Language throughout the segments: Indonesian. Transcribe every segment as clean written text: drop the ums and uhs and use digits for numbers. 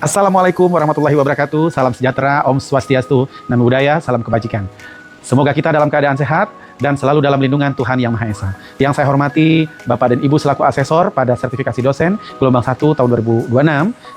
Assalamualaikum warahmatullahi wabarakatuh. Salam sejahtera, Om Swastiastu, Namo Buddhaya, salam kebajikan. Semoga kita dalam keadaan sehat dan selalu dalam lindungan Tuhan Yang Maha Esa. Yang saya hormati Bapak dan Ibu selaku asesor pada sertifikasi dosen gelombang 1 tahun 2026.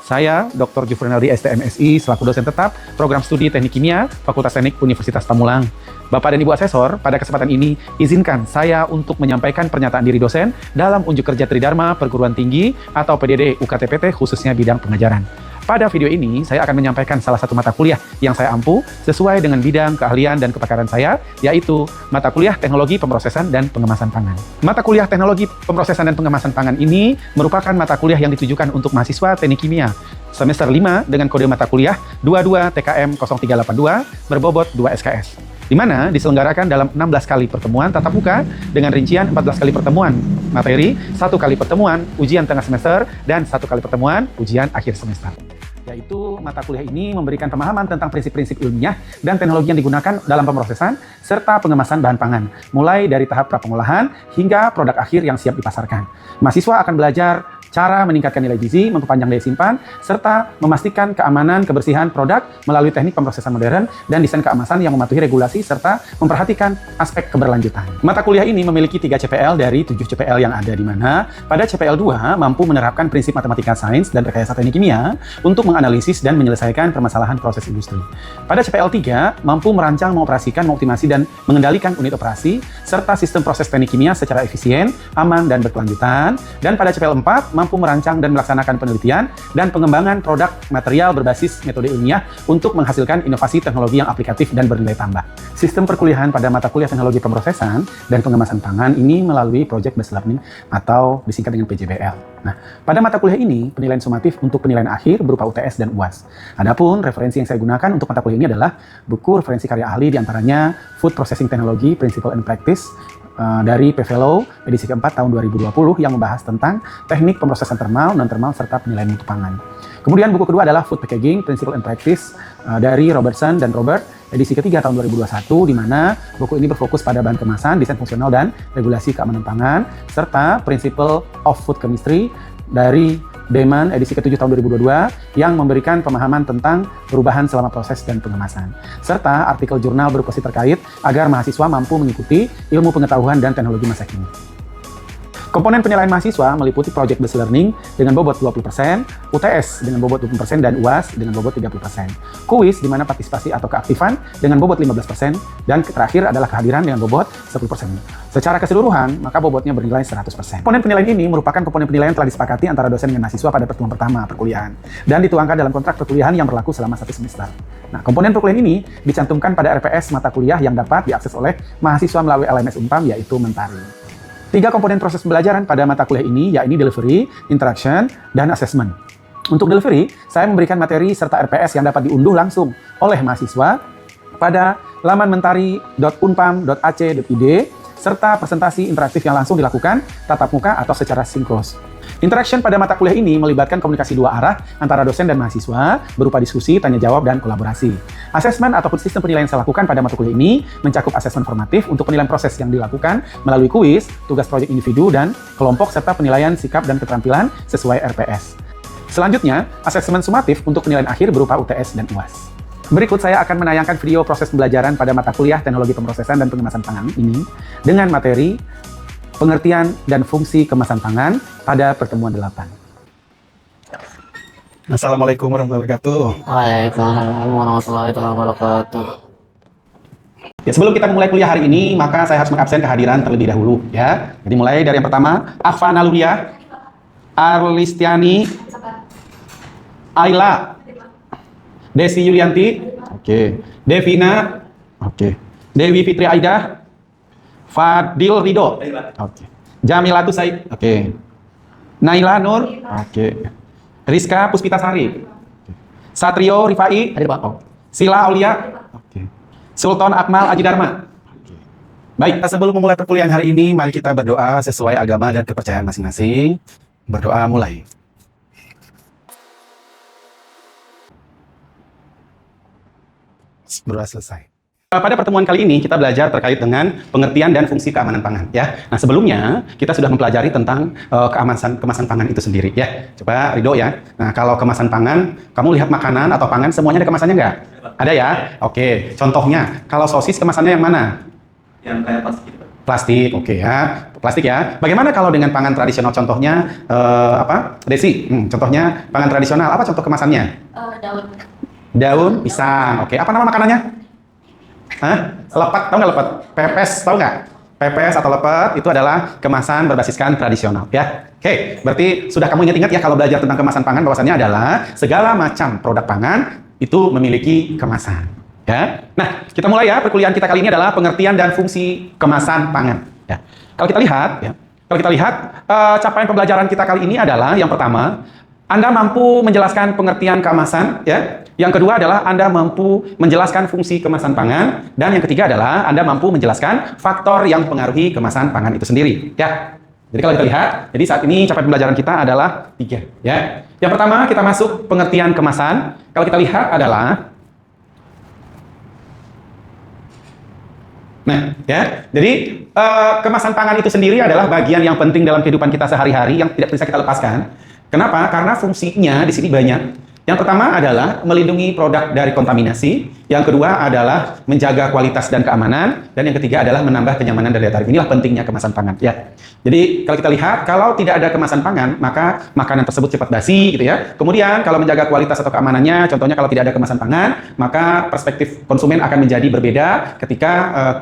Saya Dr. Jufrenaldi STMSI selaku dosen tetap program studi Teknik Kimia Fakultas Teknik Universitas Pamulang. Bapak dan Ibu asesor, pada kesempatan ini izinkan saya untuk menyampaikan pernyataan diri dosen dalam unjuk kerja Tridharma Perguruan Tinggi atau PDD UKTPT khususnya bidang pengajaran. Pada video ini, saya akan menyampaikan salah satu mata kuliah yang saya ampu sesuai dengan bidang keahlian dan kepakaran saya, yaitu mata kuliah Teknologi Pemrosesan dan Pengemasan Pangan. Mata kuliah Teknologi Pemrosesan dan Pengemasan Pangan ini merupakan mata kuliah yang ditujukan untuk mahasiswa Teknik Kimia semester 5 dengan kode mata kuliah 22 TKM 0382 berbobot 2 SKS. Di mana diselenggarakan dalam 16 kali pertemuan tatap muka dengan rincian 14 kali pertemuan materi, 1 kali pertemuan ujian tengah semester, dan 1 kali pertemuan ujian akhir semester. Yaitu mata kuliah ini memberikan pemahaman tentang prinsip-prinsip ilmiah dan teknologi yang digunakan dalam pemrosesan serta pengemasan bahan pangan, mulai dari tahap pra-pengolahan hingga produk akhir yang siap dipasarkan. Mahasiswa akan belajar cara meningkatkan nilai gizi, memperpanjang daya simpan, serta memastikan keamanan kebersihan produk melalui teknik pemrosesan modern dan desain keamanan yang mematuhi regulasi serta memperhatikan aspek keberlanjutan. Mata kuliah ini memiliki 3 CPL dari 7 CPL yang ada, di mana pada CPL 2 mampu menerapkan prinsip matematika sains dan rekayasa teknik kimia untuk menganalisis dan menyelesaikan permasalahan proses industri. Pada CPL 3 mampu merancang, mengoperasikan, mengoptimasi dan mengendalikan unit operasi serta sistem proses teknik kimia secara efisien, aman dan berkelanjutan. Dan pada CPL 4 mampu merancang dan melaksanakan penelitian dan pengembangan produk material berbasis metode ilmiah untuk menghasilkan inovasi teknologi yang aplikatif dan bernilai tambah. Sistem perkuliahan pada mata kuliah Teknologi Pemrosesan dan Pengemasan Pangan ini melalui Project Based Learning atau disingkat dengan PJBL. Nah, pada mata kuliah ini penilaian sumatif untuk penilaian akhir berupa UTS dan UAS. Adapun referensi yang saya gunakan untuk mata kuliah ini adalah buku referensi karya ahli, diantaranya Food Processing Technology Principle and Practice dari PVLO edisi keempat tahun 2020 yang membahas tentang teknik pemrosesan termal, non-termal, serta penilaian mutu pangan. Kemudian buku kedua adalah Food Packaging Principle and Practice dari Robertson dan Robert edisi ketiga tahun 2021, di mana buku ini berfokus pada bahan kemasan, desain fungsional, dan regulasi keamanan pangan, serta Principle of Food Chemistry dari Beman edisi ke-7 tahun 2022 yang memberikan pemahaman tentang perubahan selama proses dan pengemasan, serta artikel jurnal berukasi terkait agar mahasiswa mampu mengikuti ilmu pengetahuan dan teknologi masa kini. Komponen penilaian mahasiswa meliputi Project Based Learning dengan bobot 20%, UTS dengan bobot 20%, dan UAS dengan bobot 30%. Kuis di mana partisipasi atau keaktifan dengan bobot 15%, dan terakhir adalah kehadiran dengan bobot 10%. Secara keseluruhan, maka bobotnya bernilai 100%. Komponen penilaian ini merupakan komponen penilaian telah disepakati antara dosen dengan mahasiswa pada pertemuan pertama perkuliahan dan dituangkan dalam kontrak perkuliahan yang berlaku selama 1 semester. Nah, komponen perkuliahan ini dicantumkan pada RPS mata kuliah yang dapat diakses oleh mahasiswa melalui LMS Unpam, yaitu Mentari. 3 komponen proses pembelajaran pada mata kuliah ini, yakni delivery, interaction, dan assessment. Untuk delivery, saya memberikan materi serta RPS yang dapat diunduh langsung oleh mahasiswa pada laman mentari.unpam.ac.id, serta presentasi interaktif yang langsung dilakukan tatap muka atau secara sinkron. Interaction pada mata kuliah ini melibatkan komunikasi 2 arah antara dosen dan mahasiswa berupa diskusi, tanya jawab, dan kolaborasi. Asesmen ataupun sistem penilaian yang saya lakukan pada mata kuliah ini mencakup asesmen formatif untuk penilaian proses yang dilakukan melalui kuis, tugas proyek individu dan kelompok, serta penilaian sikap dan keterampilan sesuai RPS. Selanjutnya, asesmen sumatif untuk penilaian akhir berupa UTS dan UAS. Berikut saya akan menayangkan video proses pembelajaran pada mata kuliah Teknologi Pemrosesan dan Pengemasan Pangan ini dengan materi pengertian dan fungsi kemasan pangan pada pertemuan 8. Assalamualaikum warahmatullahi wabarakatuh. Waalaikumsalam warahmatullahi wabarakatuh. Ya, sebelum kita memulai kuliah hari ini, maka saya harus mengabsen kehadiran terlebih dahulu, ya. Jadi mulai dari yang pertama, Afa Nalulia, Arlistiani, Ayla, Desi Yulianti, oke. Devina, oke. Dewi Fitri Aida, Fadil Rido, oke. Jamilatu Said, oke. Naila Nur, oke. Rizka Puspitasari, Satrio Rifai, Sila Aulia, oke. Sultan Akmal Aji Dharma. Baik, sebelum memulai perkuliahan hari ini, mari kita berdoa sesuai agama dan kepercayaan masing-masing. Berdoa mulai. Berdoa selesai. Pada pertemuan kali ini kita belajar terkait dengan pengertian dan fungsi keamanan pangan ya. Nah, sebelumnya kita sudah mempelajari tentang kemasan pangan itu sendiri ya. Coba Rido ya. Nah, kalau kemasan pangan, kamu lihat makanan atau pangan semuanya ada kemasannya nggak? Ada ya? Oke, contohnya kalau sosis kemasannya yang mana? Yang kayak plastik. Plastik, oke ya. Plastik ya. Bagaimana kalau dengan pangan tradisional contohnya apa? Desi, contohnya pangan tradisional apa contoh kemasannya? Daun. Daun pisang. Oke, apa nama makanannya? Hah? Lepet, tahu nggak lepet? Pepes, tahu nggak? Pepes atau lepet itu adalah kemasan berbasiskan tradisional ya. Oke, berarti sudah kamu ingat-ingat ya kalau belajar tentang kemasan pangan bahwasannya adalah segala macam produk pangan itu memiliki kemasan ya. Nah, kita mulai ya. Perkuliahan kita kali ini adalah pengertian dan fungsi kemasan pangan ya. Kalau kita lihat capaian pembelajaran kita kali ini adalah yang pertama, Anda mampu menjelaskan pengertian kemasan ya. Yang kedua adalah Anda mampu menjelaskan fungsi kemasan pangan, dan yang ketiga adalah Anda mampu menjelaskan faktor yang mempengaruhi kemasan pangan itu sendiri ya. Jadi kalau kita lihat, jadi saat ini capaian pembelajaran kita adalah 3 ya. Yang pertama kita masuk pengertian kemasan. Kalau kita lihat adalah jadi kemasan pangan itu sendiri adalah bagian yang penting dalam kehidupan kita sehari-hari yang tidak bisa kita lepaskan. Kenapa? Karena fungsinya di sini banyak. Yang pertama adalah melindungi produk dari kontaminasi, yang kedua adalah menjaga kualitas dan keamanan, dan yang ketiga adalah menambah kenyamanan dan daya tarik. Inilah pentingnya kemasan pangan ya. Jadi kalau kita lihat, kalau tidak ada kemasan pangan, maka makanan tersebut cepat basi gitu ya. Kemudian kalau menjaga kualitas atau keamanannya, contohnya kalau tidak ada kemasan pangan, maka perspektif konsumen akan menjadi berbeda ketika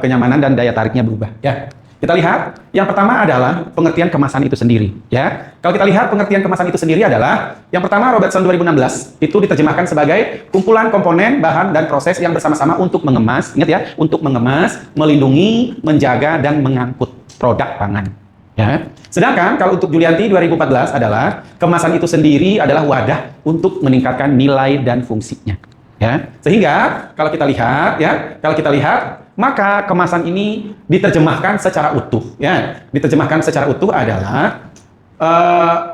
kenyamanan dan daya tariknya berubah ya. Kita lihat, yang pertama adalah pengertian kemasan itu sendiri ya. Kalau kita lihat pengertian kemasan itu sendiri adalah yang pertama Robertson 2016 itu diterjemahkan sebagai kumpulan komponen, bahan dan proses yang bersama-sama untuk mengemas, ingat ya, untuk mengemas, melindungi, menjaga dan mengangkut produk pangan ya. Sedangkan kalau untuk Julianti 2014 adalah kemasan itu sendiri adalah wadah untuk meningkatkan nilai dan fungsinya ya. Sehingga kalau kita lihat maka kemasan ini diterjemahkan secara utuh ya. Diterjemahkan secara utuh adalah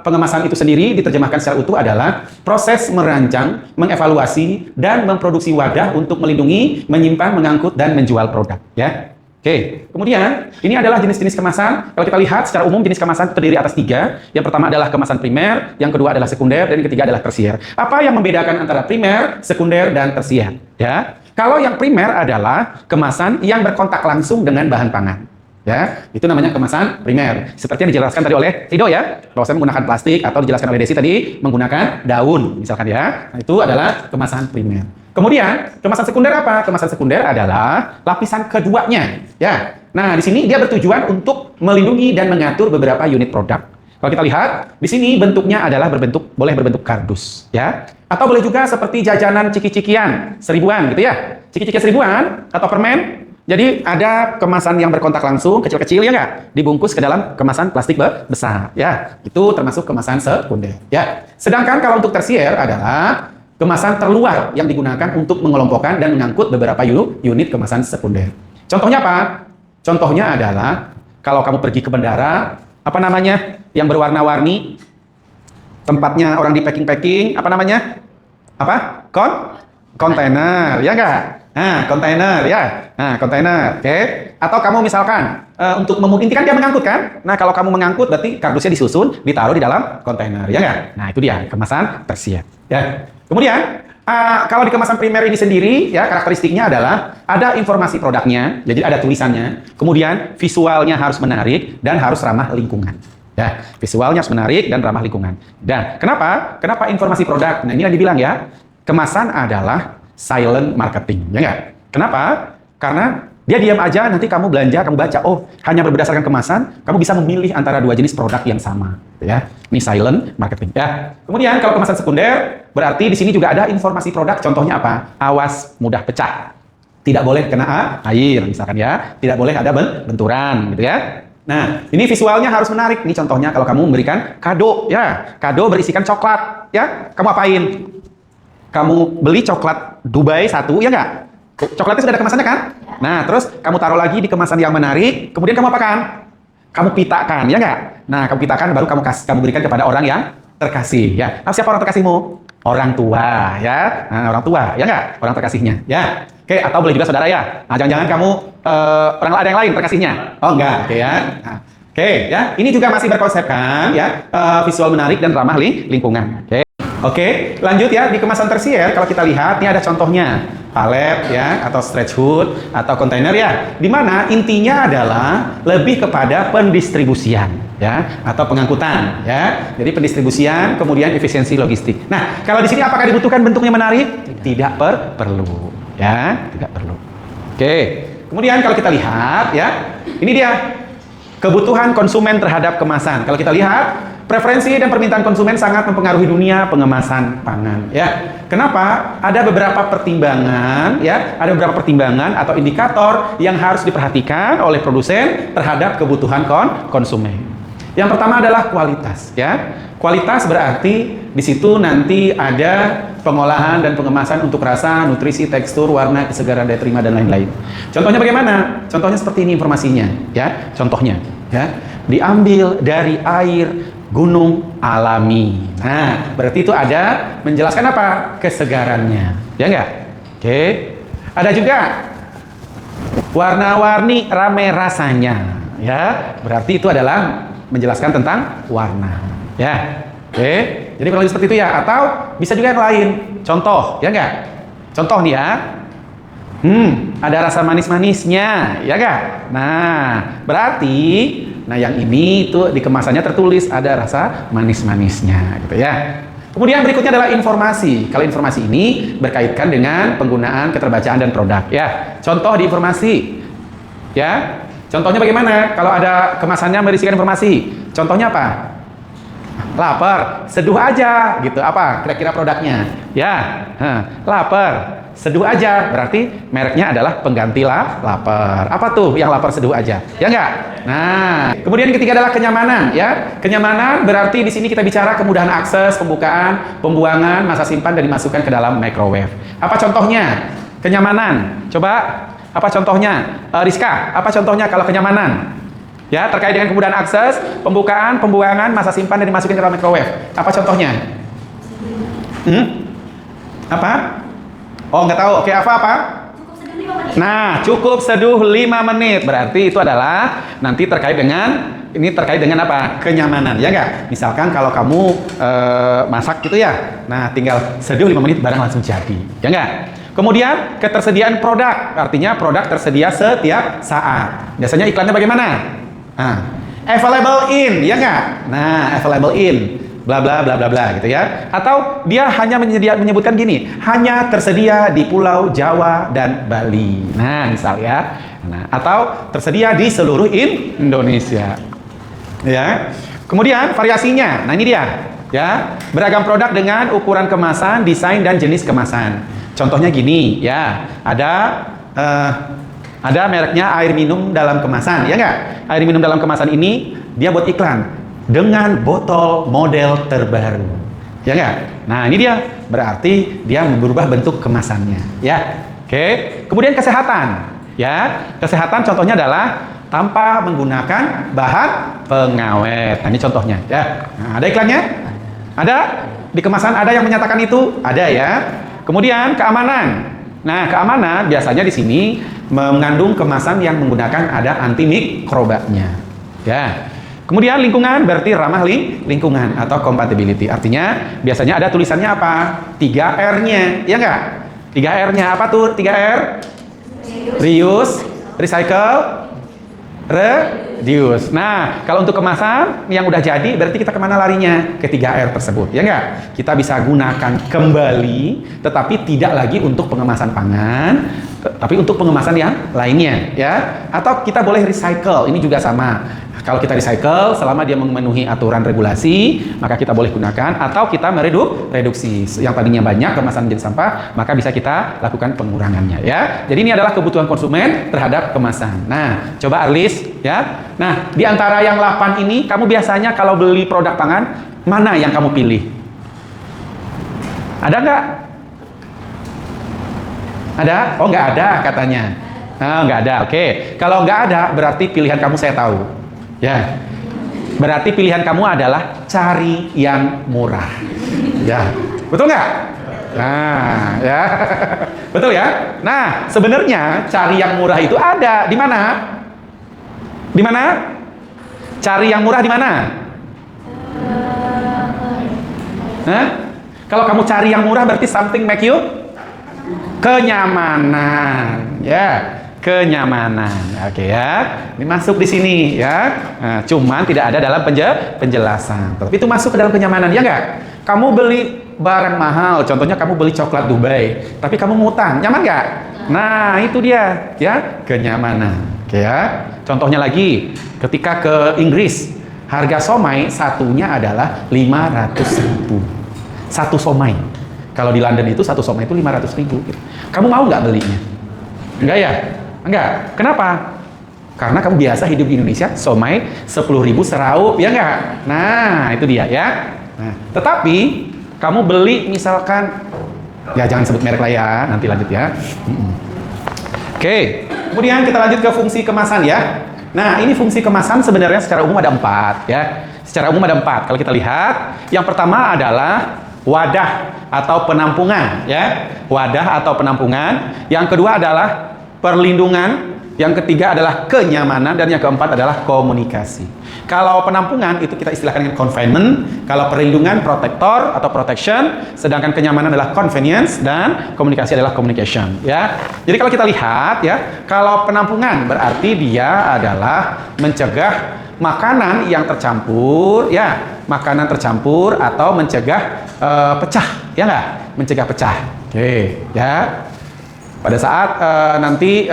pengemasan itu sendiri diterjemahkan secara utuh adalah proses merancang, mengevaluasi dan memproduksi wadah untuk melindungi, menyimpan, mengangkut dan menjual produk ya. Oke, kemudian ini adalah jenis-jenis kemasan. Kalau kita lihat secara umum jenis kemasan itu terdiri atas 3. Yang pertama adalah kemasan primer, yang kedua adalah sekunder, dan yang ketiga adalah tersier. Apa yang membedakan antara primer, sekunder, dan tersier? Ya, kalau yang primer adalah kemasan yang berkontak langsung dengan bahan pangan. Ya, itu namanya kemasan primer. Seperti yang dijelaskan tadi oleh Rido ya, bahwa saya menggunakan plastik atau dijelaskan oleh Desi tadi menggunakan daun, misalkan ya. Nah, itu adalah kemasan primer. Kemudian, kemasan sekunder apa? Kemasan sekunder adalah lapisan keduanya, ya. Nah, di sini dia bertujuan untuk melindungi dan mengatur beberapa unit produk. Kalau kita lihat, di sini bentuknya adalah boleh berbentuk kardus, ya. Atau boleh juga seperti jajanan ciki-cikian, seribuan gitu ya. Ciki-cikian seribuan atau permen. Jadi ada kemasan yang berkontak langsung, kecil-kecil ya nggak? Dibungkus ke dalam kemasan plastik besar, ya. Itu termasuk kemasan sekunder, ya. Sedangkan kalau untuk tersier adalah kemasan terluar yang digunakan untuk mengelompokkan dan mengangkut beberapa unit kemasan sekunder. Contohnya apa? Contohnya adalah kalau kamu pergi ke bandara, apa namanya? Yang berwarna-warni, tempatnya orang di packing-packing, apa namanya? Apa? Kontainer, ya nggak? Nah, kontainer, ya. Nah, kontainer, oke. Atau kamu misalkan, untuk inti kan dia mengangkut kan? Nah, kalau kamu mengangkut, berarti kardusnya disusun, ditaruh di dalam kontainer, ya nggak? Nah, itu dia, kemasan tersier. Ya. Kemudian, kalau di kemasan primer ini sendiri, ya karakteristiknya adalah ada informasi produknya, jadi ada tulisannya. Kemudian, visualnya harus menarik dan harus ramah lingkungan. Ya, visualnya harus menarik dan ramah lingkungan. Dan kenapa? Kenapa informasi produk? Nah, ini yang dibilang ya, kemasan adalah silent marketing, ya nggak? Kenapa? Karena dia diam aja, nanti kamu belanja, kamu baca, oh hanya berdasarkan kemasan, kamu bisa memilih antara 2 jenis produk yang sama, ya. Ini silent marketing, ya. Kemudian kalau kemasan sekunder, berarti di sini juga ada informasi produk, contohnya apa? Awas mudah pecah, tidak boleh kena air, misalkan ya, tidak boleh ada benturan, gitu ya. Nah, ini visualnya harus menarik. Ini contohnya kalau kamu memberikan kado, ya, kado berisikan coklat, ya, kamu apain? Kamu beli coklat Dubai 1, ya nggak? Coklatnya sudah ada kemasannya kan? Nah, terus kamu taruh lagi di kemasan yang menarik, kemudian kamu apakan? Kamu pitakan, ya nggak? Nah, kamu pitakan, baru kamu berikan kepada orang yang terkasih, ya. Nah, siapa orang terkasihmu? orang tua, ya. Nah, orang tua, ya nggak? Orang terkasihnya, ya. Oke, atau boleh juga saudara ya. Nah, jangan-jangan kamu ada yang lain terkasihnya. Oh, enggak, oke ya. Nah, oke, ya. Ini juga masih berkonsepkan, ya, visual menarik dan ramah lingkungan. Oke, lanjut ya. Di kemasan tersier, kalau kita lihat, ini ada contohnya. Palet, ya, atau stretch hood, atau kontainer, ya. Dimana intinya adalah lebih kepada pendistribusian, ya, atau pengangkutan, ya. Jadi pendistribusian, kemudian efisiensi logistik. Nah, kalau di sini apakah dibutuhkan bentuknya menarik? Tidak perlu, ya, tidak perlu. Oke, kemudian kalau kita lihat, ya, ini dia kebutuhan konsumen terhadap kemasan. Kalau kita lihat, preferensi dan permintaan konsumen sangat mempengaruhi dunia pengemasan pangan. Ya, kenapa? Ada beberapa pertimbangan, ya, ada beberapa pertimbangan atau indikator yang harus diperhatikan oleh produsen terhadap kebutuhan konsumen. Yang pertama adalah kualitas, ya. Kualitas berarti di situ nanti ada pengolahan dan pengemasan untuk rasa, nutrisi, tekstur, warna, kesegaran daya terima dan lain-lain. Contohnya bagaimana? Contohnya seperti ini informasinya, ya. Contohnya, ya, diambil dari air gunung alami. Nah, berarti itu ada menjelaskan apa? Kesegarannya. Ya enggak? Oke. Ada juga warna-warni rame rasanya. Ya, berarti itu adalah menjelaskan tentang warna. Ya. Oke. Jadi kalau seperti itu ya, atau bisa juga yang lain. Contoh, ya enggak? Contoh nih ya. Ada rasa manis-manisnya, ya enggak? Nah, berarti yang ini itu di kemasannya tertulis ada rasa manis-manisnya, gitu ya. Kemudian berikutnya adalah informasi. Kalau informasi ini berkaitan dengan penggunaan keterbacaan dan produk, ya. Contoh di informasi, ya. Contohnya bagaimana? Kalau ada kemasannya berisikan informasi. Contohnya apa? Lapar, seduh aja, gitu. Apa kira-kira produknya? Ya, lapar, seduh aja. Berarti mereknya adalah pengganti lapar. Apa tuh yang lapar seduh aja? Ya enggak? Nah, kemudian ketiga adalah kenyamanan, ya. Kenyamanan berarti di sini kita bicara kemudahan akses, pembukaan, pembuangan, masa simpan dan dimasukkan ke dalam microwave. Apa contohnya? Kenyamanan. Coba apa contohnya? Rizka, apa contohnya kalau kenyamanan? Ya, terkait dengan kemudahan akses, pembukaan, pembuangan, masa simpan dan dimasukin ke dalam microwave. Apa contohnya? Apa? Oh, nggak tahu. Oke, apa? Nah, cukup seduh 5 menit. Berarti itu adalah nanti terkait dengan apa? Kenyamanan, ya nggak? Misalkan kalau kamu masak gitu ya. Nah, tinggal seduh 5 menit barang langsung jadi. Ya nggak? Kemudian ketersediaan produk. Artinya produk tersedia setiap saat. Biasanya iklannya bagaimana? Available in, ya nggak? Nah, available in, bla bla bla bla bla, gitu ya. Atau dia hanya menyebutkan gini, hanya tersedia di Pulau Jawa dan Bali. Nah, misal ya. Nah, atau tersedia di seluruh Indonesia. Ya. Kemudian variasinya. Nah, ini dia. Ya, beragam produk dengan ukuran kemasan, desain dan jenis kemasan. Contohnya gini, ya. Ada mereknya air minum dalam kemasan, ya nggak? Air minum dalam kemasan ini dia buat iklan dengan botol model terbaru, ya nggak? Nah, ini dia, berarti dia berubah bentuk kemasannya, ya. Oke. Kemudian kesehatan, ya. Kesehatan contohnya adalah tanpa menggunakan bahan pengawet. Nah, ini contohnya, ya. Nah, ada iklannya? Ada? Di kemasan ada yang menyatakan itu? Ada, ya. Kemudian keamanan. Nah, keamanan biasanya di sini mengandung kemasan yang menggunakan ada antimikrobanya. Ya. Kemudian lingkungan berarti ramah lingkungan atau compatibility. Artinya biasanya ada tulisannya apa? 3R-nya. Ya enggak? 3R-nya apa tuh? 3R? Reuse, recycle, reduce. Nah, kalau untuk kemasan yang udah jadi, berarti kita kemana larinya? Ke 3R tersebut, ya enggak? Kita bisa gunakan kembali, tetapi tidak lagi untuk pengemasan pangan, tapi untuk pengemasan yang lainnya, ya. Atau kita boleh recycle, ini juga sama. Kalau kita recycle, selama dia memenuhi aturan regulasi, maka kita boleh gunakan. Atau kita mereduksi, yang tadinya banyak kemasan jenis sampah, maka bisa kita lakukan pengurangannya, ya. Jadi ini adalah kebutuhan konsumen terhadap kemasan. Nah, coba Arlis, ya. Nah, di antara yang 8 ini, kamu biasanya kalau beli produk pangan, mana yang kamu pilih? Ada nggak? Ada? Oh, nggak ada katanya. Oh, nggak ada, oke. Kalau nggak ada, berarti pilihan kamu saya tahu. Ya, Berarti pilihan kamu adalah cari yang murah. Ya, betul nggak? Nah, ya, betul ya. Nah, sebenarnya cari yang murah itu ada di mana? Di mana? Cari yang murah di mana? Hah? Kalau kamu cari yang murah berarti something make you kenyamanan, ya. Kenyamanan, oke ya. Ini masuk di sini ya. Nah, cuman tidak ada dalam penjelasan. Tapi itu masuk ke dalam kenyamanan, ya nggak? Kamu beli barang mahal, contohnya kamu beli coklat Dubai, tapi kamu ngutang, nyaman nggak? Nah, itu dia, ya, kenyamanan. Oke ya. Contohnya lagi, ketika ke Inggris, harga somai satunya adalah 500.000. Satu somai. Kalau di London itu satu somai itu 500.000. Kamu mau nggak belinya? Enggak ya? Enggak. Kenapa? Karena kamu biasa hidup di Indonesia, somai 10.000 seraup, ya enggak? Nah, itu dia ya. Nah, tetapi kamu beli misalkan, ya jangan sebut merek lah ya, nanti lanjut ya. Oke, kemudian kita lanjut ke fungsi kemasan ya. Nah, ini fungsi kemasan sebenarnya secara umum ada 4 ya. Secara umum ada 4. Kalau kita lihat, yang pertama adalah wadah atau penampungan ya. Wadah atau penampungan. Yang kedua adalah perlindungan, yang ketiga adalah kenyamanan, dan yang keempat adalah komunikasi. Kalau penampungan itu kita istilahkan dengan confinement, kalau perlindungan protector atau protection, sedangkan kenyamanan adalah convenience, dan komunikasi adalah communication ya. Jadi kalau kita lihat ya, kalau penampungan berarti dia adalah mencegah makanan yang tercampur ya, makanan tercampur atau mencegah pecah, ya nggak? Mencegah pecah. Oke ya. Pada saat nanti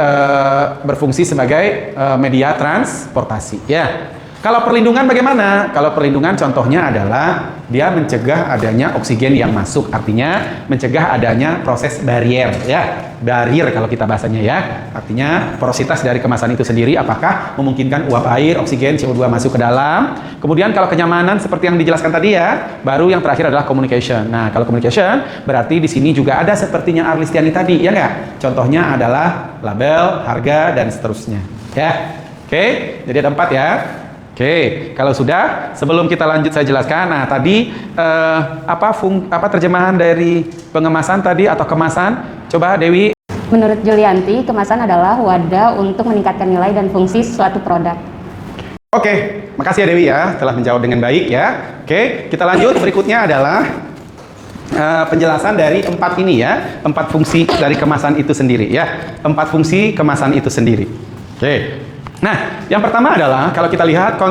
berfungsi sebagai media transportasi ya. Kalau perlindungan bagaimana? Kalau perlindungan contohnya adalah dia mencegah adanya oksigen yang masuk, artinya mencegah adanya proses barrier ya. Barrier kalau kita bahasanya ya. Artinya porositas dari kemasan itu sendiri apakah memungkinkan uap air, oksigen, CO2 masuk ke dalam. Kemudian kalau kenyamanan seperti yang dijelaskan tadi ya, baru yang terakhir adalah communication. Nah, kalau communication berarti di sini juga ada sepertinya Arlistiani tadi, ya nggak? Contohnya adalah label, harga, dan seterusnya. Ya, oke. Jadi ada 4 ya. Oke, kalau sudah, sebelum kita lanjut saya jelaskan. Nah, tadi apa terjemahan dari pengemasan tadi atau kemasan? Coba Dewi. Menurut Julianti, kemasan adalah wadah untuk meningkatkan nilai dan fungsi suatu produk. Oke, makasih ya Dewi ya, telah menjawab dengan baik ya. Oke, kita lanjut. Berikutnya adalah penjelasan dari 4 ini ya, 4 fungsi dari kemasan itu sendiri ya, 4 fungsi kemasan itu sendiri. Oke. Nah, yang pertama adalah kalau kita lihat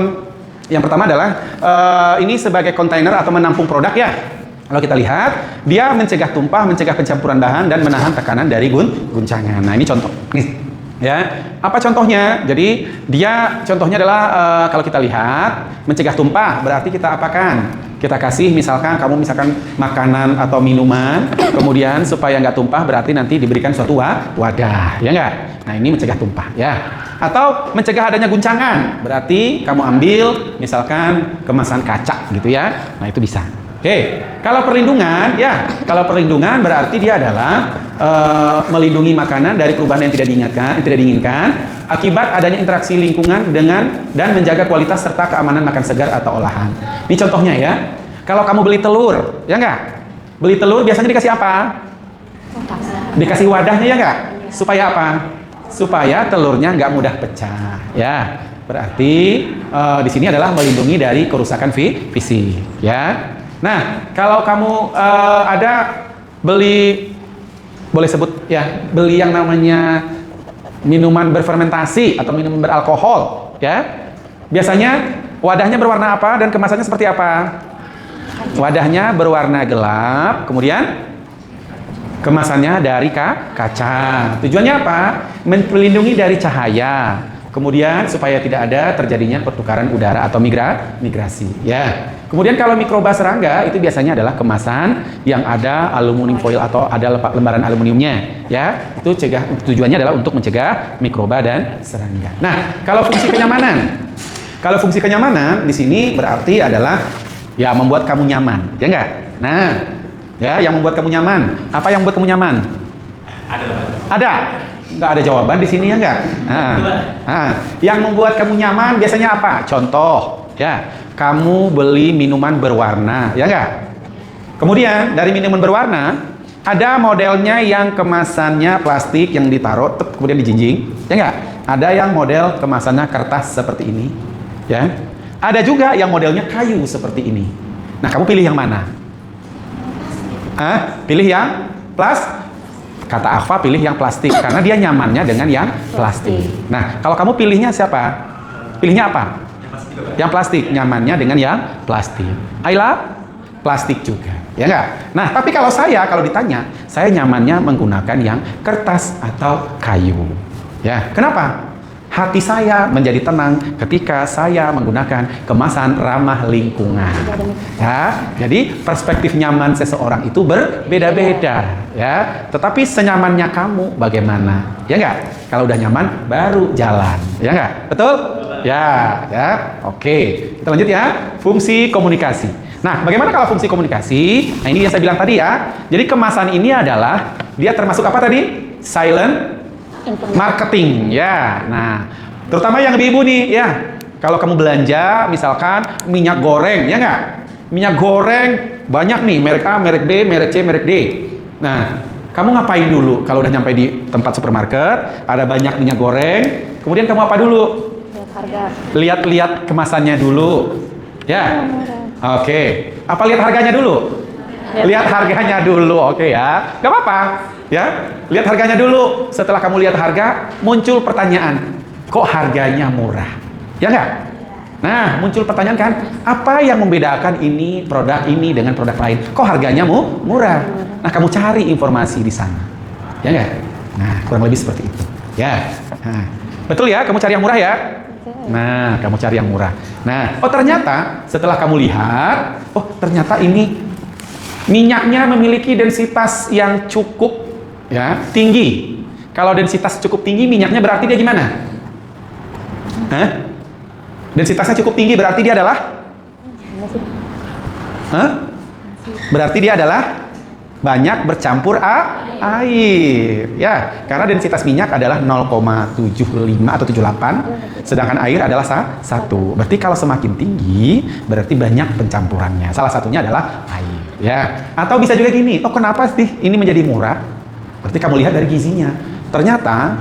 ini sebagai kontainer atau menampung produk ya. Kalau kita lihat, dia mencegah tumpah, mencegah pencampuran bahan, dan menahan tekanan dari guncangan. Nah, ini contoh. Nih, ya. Apa contohnya? Jadi, dia contohnya adalah kalau kita lihat, mencegah tumpah, berarti kita apakan? Kita kasih misalkan, kamu misalkan makanan atau minuman, kemudian supaya nggak tumpah, berarti nanti diberikan suatu wadah, ya nggak? Nah, ini mencegah tumpah, ya. Atau mencegah adanya guncangan, berarti kamu ambil misalkan kemasan kaca gitu ya. Nah, itu bisa. Oke, kalau perlindungan ya, kalau perlindungan berarti dia adalah melindungi makanan dari perubahan yang tidak diinginkan akibat adanya interaksi lingkungan dengan dan menjaga kualitas serta keamanan makan segar atau olahan. Ini contohnya ya. Kalau kamu beli telur, ya nggak? Beli telur biasanya dikasih apa? Dikasih wadahnya ya nggak? Supaya apa? Supaya telurnya nggak mudah pecah, ya. Berarti di sini adalah melindungi dari kerusakan fisik, ya. Nah, kalau kamu ada beli, boleh sebut ya, beli yang namanya minuman berfermentasi atau minuman beralkohol, ya. Biasanya wadahnya berwarna apa dan kemasannya seperti apa? Wadahnya berwarna gelap, kemudian kemasannya dari kaca. Tujuannya apa? Melindungi dari cahaya. Kemudian supaya tidak ada terjadinya pertukaran udara atau migrasi. Ya. Kemudian kalau mikroba serangga itu biasanya adalah kemasan yang ada aluminium foil atau ada lembaran aluminiumnya. Ya. Itu tujuannya adalah untuk mencegah mikroba dan serangga. Nah, kalau fungsi kenyamanan. Kalau fungsi kenyamanan di sini berarti adalah ya membuat kamu nyaman. Ya enggak? Nah, ya, yang membuat kamu nyaman. Apa yang membuat kamu nyaman? Ada. Nggak ada jawaban di sini ya enggak? Yang membuat kamu nyaman biasanya apa? Contoh, ya. kamu beli minuman berwarna, ya enggak? Kemudian dari minuman berwarna, ada modelnya yang kemasannya plastik yang ditaruh, kemudian dijinjing, ya enggak? Ada yang model kemasannya kertas seperti ini, ya. Ada juga yang modelnya kayu seperti ini. Nah, kamu pilih yang mana? Pilih yang plastik. Kata Akfa pilih yang plastik karena dia nyamannya dengan yang plastik. Nah, kalau kamu pilihnya siapa? Pilihnya apa? Yang plastik, nyamannya dengan yang plastik. Ayla, plastik juga, ya enggak? Nah, tapi kalau ditanya, saya nyamannya menggunakan yang kertas atau kayu. Ya, kenapa? Hati saya menjadi tenang ketika saya menggunakan kemasan ramah lingkungan. Ya, jadi perspektif nyaman seseorang itu berbeda-beda, ya. Tetapi senyamannya kamu bagaimana? Ya enggak? Kalau udah nyaman baru jalan, ya enggak? Betul? Ya, ya. Oke, kita lanjut ya. Fungsi komunikasi. Nah, bagaimana kalau fungsi komunikasi? Nah, ini yang saya bilang tadi ya. Jadi kemasan ini adalah dia termasuk apa tadi? Silent marketing, ya. Nah, terutama yang ibu-ibu nih, ya. Kalau kamu belanja, misalkan minyak goreng, ya nggak? Minyak goreng banyak nih, merek A, merek B, merek C, merek D. Nah, kamu ngapain dulu? Kalau udah nyampe di tempat supermarket, ada banyak minyak goreng, kemudian kamu apa dulu? Lihat-lihat kemasannya dulu, ya. Oke. Apa lihat harganya dulu? Lihat harganya dulu, oke ya. Gak apa-apa, ya. Lihat harganya dulu. Setelah kamu lihat harga, muncul pertanyaan, kok harganya murah? Ya nggak? Nah, muncul pertanyaan kan, apa yang membedakan ini produk ini dengan produk lain? Kok harganya murah? Nah, kamu cari informasi di sana, ya nggak? Nah, kurang lebih seperti itu, ya. Nah, betul ya, kamu cari yang murah ya. Nah, kamu cari yang murah. Nah, oh ternyata setelah kamu lihat, oh ternyata ini minyaknya memiliki densitas yang cukup ya tinggi. Kalau densitas cukup tinggi, minyaknya berarti dia gimana? Densitasnya cukup tinggi berarti dia adalah? Berarti dia adalah banyak bercampur air. Ya, karena densitas minyak adalah 0,75 atau 78, sedangkan air adalah 1. Berarti kalau semakin tinggi, berarti banyak pencampurannya. Salah satunya adalah air. Ya, atau bisa juga gini, oh kenapa sih ini menjadi murah? Berarti kamu lihat dari gizinya. Ternyata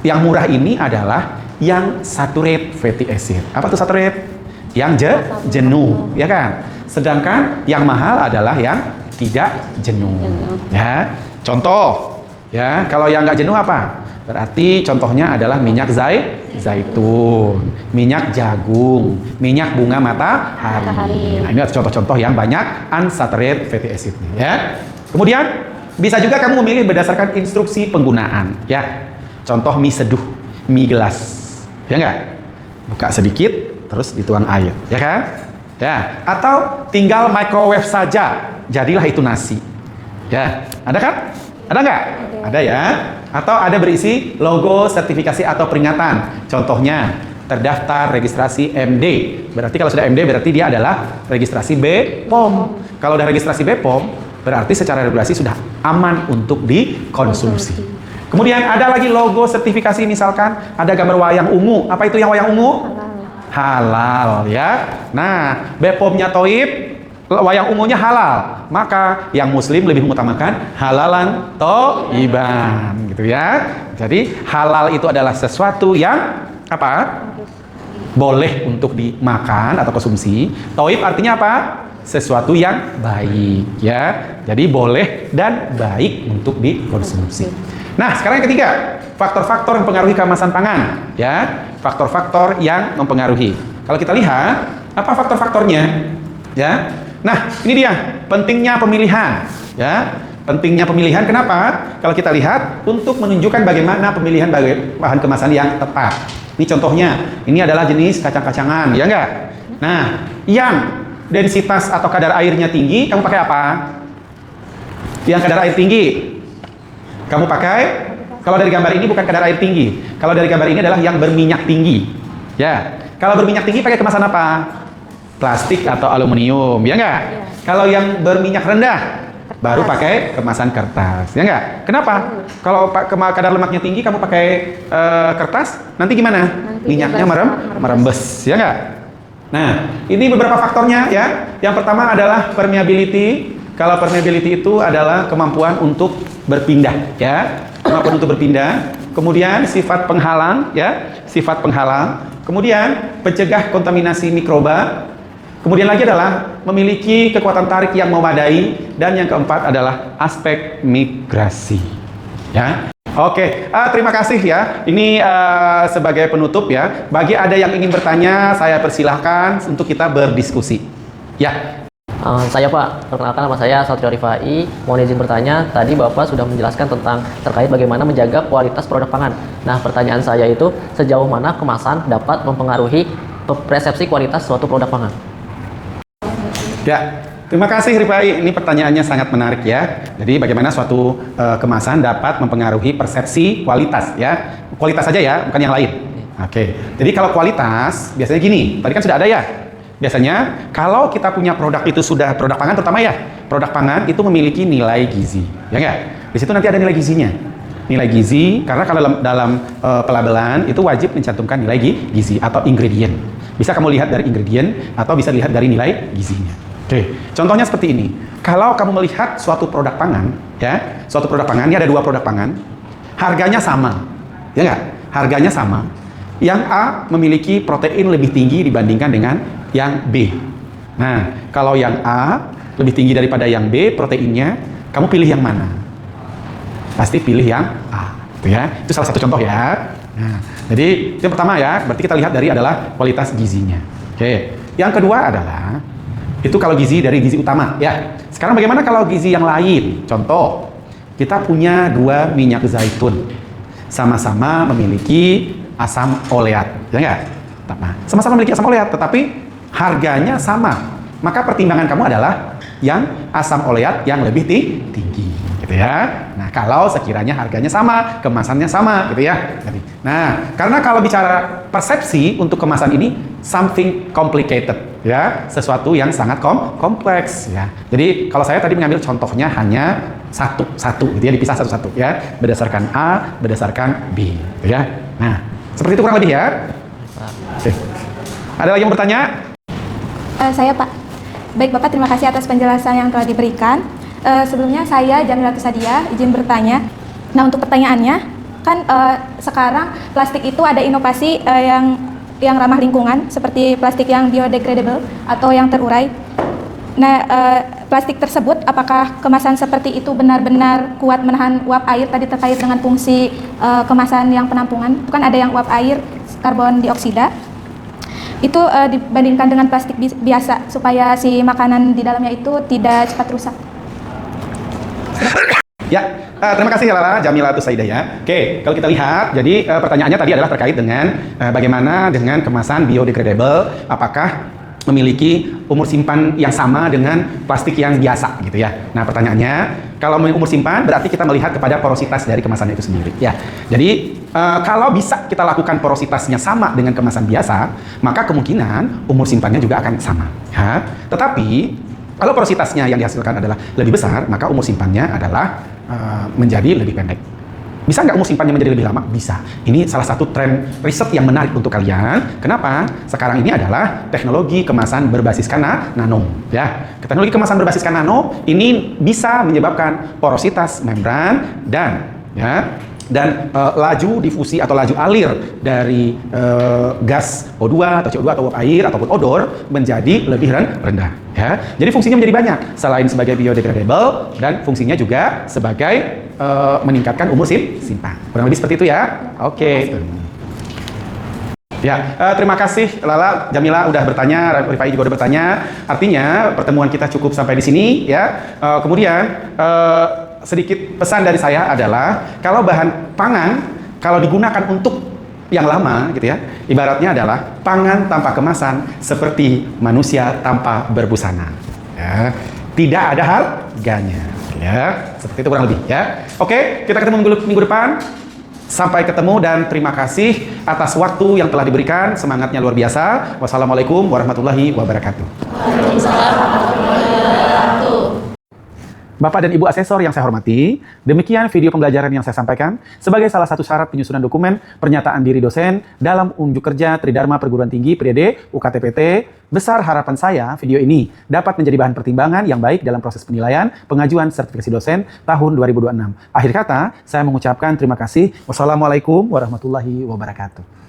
yang murah ini adalah yang saturate fatty acid. Apa tuh saturate? Yang jenuh, ya kan? Sedangkan yang mahal adalah yang tidak jenuh. Ya, contoh, ya kalau yang nggak jenuh apa? Berarti contohnya adalah minyak zaitun, minyak jagung, minyak bunga matahari. Nah, ini adalah contoh-contoh yang banyak unsaturated fatty acid, ya. Kemudian bisa juga kamu memilih berdasarkan instruksi penggunaan, ya. Contoh mie seduh, mie gelas, ya enggak? Buka sedikit, terus dituang air, ya kan? Ya. Atau tinggal microwave saja, jadilah itu nasi. Ya, ada kan? Ada nggak? Ada ya. Atau ada berisi logo, sertifikasi atau peringatan. Contohnya terdaftar registrasi MD. Berarti kalau sudah MD berarti dia adalah registrasi BPOM. Kalau udah registrasi BPOM berarti secara regulasi sudah aman untuk dikonsumsi. Kemudian ada lagi logo sertifikasi, misalkan ada gambar wayang ungu. Apa itu yang wayang ungu? Halal ya. Nah, BPOM-nya Thaib, wayang ungunya halal, maka yang muslim lebih mengutamakan halalan thaiban, gitu ya. Jadi halal itu adalah sesuatu yang apa? Boleh untuk dimakan atau konsumsi. Thaib artinya apa? Sesuatu yang baik, ya. Jadi boleh dan baik untuk dikonsumsi. Nah, sekarang yang ketiga, faktor-faktor yang mempengaruhi kemasan pangan, ya. Faktor-faktor yang mempengaruhi. Kalau kita lihat, apa faktor-faktornya? Ya. Nah, ini dia pentingnya pemilihan, ya. Pentingnya pemilihan kenapa? Kalau kita lihat untuk menunjukkan bagaimana pemilihan bahan kemasan yang tepat. Ini contohnya, ini adalah jenis kacang-kacangan, ya enggak? Nah, yang densitas atau kadar airnya tinggi, kamu pakai apa? Yang kadar air tinggi, kamu pakai. Kalau dari gambar ini bukan kadar air tinggi. Kalau dari gambar ini adalah yang berminyak tinggi, ya. Kalau berminyak tinggi pakai kemasan apa? Plastik atau aluminium, ya enggak? Ya. Kalau yang berminyak rendah baru pakai kemasan kertas, ya enggak? Kenapa? Kalau kadar lemaknya tinggi kamu pakai kertas, nanti gimana? Nanti minyaknya merembes, ya enggak? Nah, ini beberapa faktornya ya. Yang pertama adalah permeability. Kalau permeability itu adalah kemampuan untuk berpindah ya. Kemampuan untuk berpindah. Kemudian sifat penghalang ya, sifat penghalang. Kemudian pencegah kontaminasi mikroba. Kemudian lagi adalah memiliki kekuatan tarik yang memadai, dan yang keempat adalah aspek migrasi. Ya, oke. Terima kasih ya. Ini sebagai penutup ya. Bagi ada yang ingin bertanya, saya persilahkan untuk kita berdiskusi. Ya. Saya Pak, perkenalkan nama saya Satrio Rifai. Mohon izin bertanya, tadi Bapak sudah menjelaskan tentang terkait bagaimana menjaga kualitas produk pangan. Nah, pertanyaan saya itu sejauh mana kemasan dapat mempengaruhi persepsi kualitas suatu produk pangan? Ya, terima kasih Rifai. Ini pertanyaannya sangat menarik ya. Jadi bagaimana suatu kemasan dapat mempengaruhi persepsi kualitas ya. Kualitas saja ya, bukan yang lain. Oke. Jadi kalau kualitas biasanya gini. Tadi kan sudah ada ya. Biasanya kalau kita punya produk itu sudah produk pangan terutama ya. Produk pangan itu memiliki nilai gizi. Ya enggak? Di situ nanti ada nilai gizinya. Nilai gizi, karena kalau dalam pelabelan itu wajib mencantumkan nilai gizi atau ingredient. Bisa kamu lihat dari ingredient atau bisa lihat dari nilai gizinya. Oke, contohnya seperti ini. Kalau kamu melihat suatu produk pangan, ya, suatu produk pangan, ini ada dua produk pangan, harganya sama, ya nggak? Harganya sama. Yang A memiliki protein lebih tinggi dibandingkan dengan yang B. Nah, kalau yang A lebih tinggi daripada yang B proteinnya, kamu pilih yang mana? Pasti pilih yang A, gitu ya. Itu salah satu contoh ya. Nah, jadi yang pertama ya, berarti kita lihat dari adalah kualitas gizinya. Oke. Yang kedua adalah itu kalau gizi dari gizi utama ya. Sekarang bagaimana kalau gizi yang lain? Contoh, kita punya 2 minyak zaitun. Sama-sama memiliki asam oleat, ya enggak? Nah, sama-sama memiliki asam oleat, tetapi harganya sama. Maka pertimbangan kamu adalah yang asam oleat yang lebih tinggi, gitu ya. Nah, kalau sekiranya harganya sama, kemasannya sama, gitu ya. Nah, karena kalau bicara persepsi untuk kemasan ini something complicated, ya, sesuatu yang sangat kompleks, ya. Jadi kalau saya tadi mengambil contohnya hanya satu, gitu ya, dipisah satu-satu, ya, berdasarkan A, berdasarkan B, gitu ya. Nah, seperti itu kurang lebih ya. Oke. Ada lagi yang bertanya? Saya Pak. Baik Bapak, terima kasih atas penjelasan yang telah diberikan. Sebelumnya saya Jamila Tusadia, izin bertanya. Nah, untuk pertanyaannya, kan sekarang plastik itu ada inovasi yang ramah lingkungan, seperti plastik yang biodegradable atau yang terurai. Nah, plastik tersebut, apakah kemasan seperti itu benar-benar kuat menahan uap air? Tadi terkait dengan fungsi kemasan yang penampungan, itu kan ada yang uap air, karbon dioksida. Itu dibandingkan dengan plastik biasa, supaya si makanan di dalamnya itu tidak cepat rusak. Ya, terima kasih Lala Jamila Tusaidah ya. Oke, kalau kita lihat, jadi pertanyaannya tadi adalah terkait dengan bagaimana dengan kemasan biodegradable, apakah memiliki umur simpan yang sama dengan plastik yang biasa gitu ya. Nah, pertanyaannya, kalau umur simpan berarti kita melihat kepada porositas dari kemasan itu sendiri ya. Jadi kalau bisa kita lakukan porositasnya sama dengan kemasan biasa, maka kemungkinan umur simpannya juga akan sama ya. Tetapi kalau porositasnya yang dihasilkan adalah lebih besar, maka umur simpannya adalah menjadi lebih pendek. Bisa nggak umur simpannya menjadi lebih lama? Bisa. Ini salah satu tren riset yang menarik untuk kalian. Kenapa? Sekarang ini adalah teknologi kemasan berbasiskan nano. Ya, teknologi kemasan berbasiskan nano ini bisa menyebabkan porositas membran dan laju difusi atau laju alir dari gas O2 atau CO2 atau uap air ataupun odor menjadi lebih rendah. Ya, jadi fungsinya menjadi banyak. Selain sebagai biodegradable dan fungsinya juga sebagai meningkatkan umur simpan. Kurang lebih seperti itu ya. Oke. Ya, terima kasih Lala, Jamila udah bertanya, Rifai juga udah bertanya. Artinya pertemuan kita cukup sampai di sini ya. Kemudian sedikit pesan dari saya adalah kalau bahan pangan kalau digunakan untuk yang lama gitu ya, ibaratnya adalah pangan tanpa kemasan seperti manusia tanpa berbusana. Ya, tidak ada harganya. Ya, seperti itu kurang lebih ya. Oke, kita ketemu minggu depan. Sampai ketemu dan terima kasih atas waktu yang telah diberikan. Semangatnya luar biasa. Wassalamualaikum warahmatullahi wabarakatuh. Bapak dan Ibu asesor yang saya hormati, demikian video pembelajaran yang saya sampaikan sebagai salah satu syarat penyusunan dokumen pernyataan diri dosen dalam unjuk kerja Tridharma Perguruan Tinggi Periode UKTPT. Besar harapan saya video ini dapat menjadi bahan pertimbangan yang baik dalam proses penilaian pengajuan sertifikasi dosen tahun 2026. Akhir kata, saya mengucapkan terima kasih. Wassalamualaikum warahmatullahi wabarakatuh.